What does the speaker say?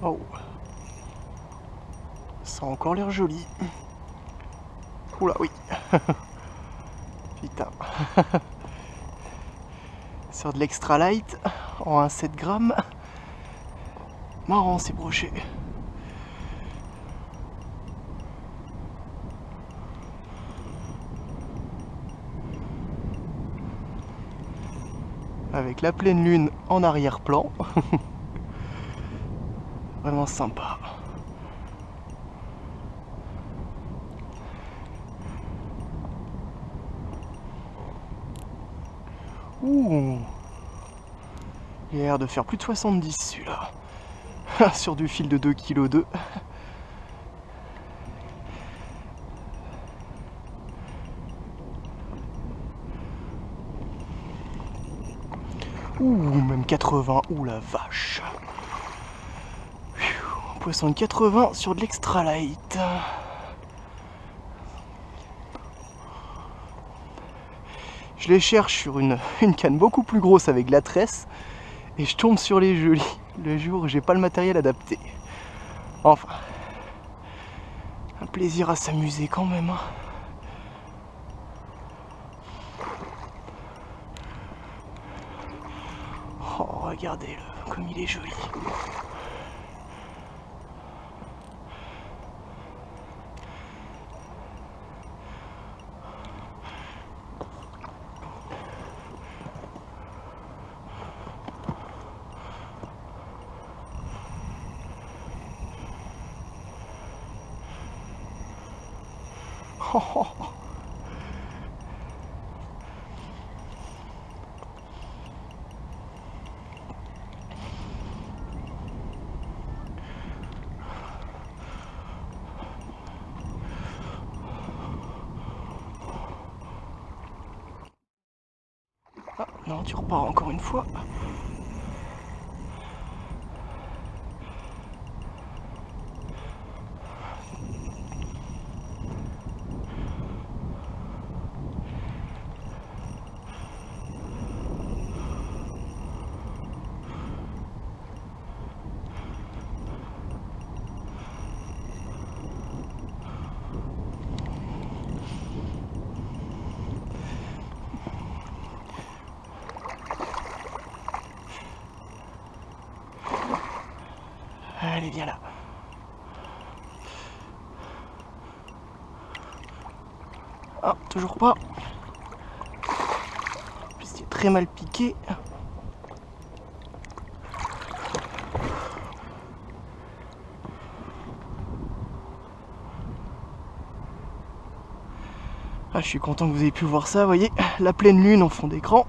Oh, ça a encore l'air joli. Oula, oui. Putain. Sur de l'extra light en 1,7 grammes. Marrant ces brochets. Avec la pleine lune en arrière-plan. Vraiment sympa. Ouh, il a l'air de faire plus de 70 celui-là. Sur du fil de 2,2 kg. Ouh, même 80. Ouh la vache. Poisson de 80 sur de l'extra light. Je les cherche sur une canne beaucoup plus grosse avec de la tresse et je tombe sur les jolis le jour où j'ai pas le matériel adapté. Enfin, un plaisir à s'amuser quand même. Hein. Oh, regardez-le, comme il est joli. Oh, oh, oh. Ah, non, tu repars encore une fois. Allez, viens là. Ah, toujours pas. En plus, il est très mal piqué. Ah, je suis content que vous ayez pu voir ça, vous voyez, la pleine lune en fond d'écran.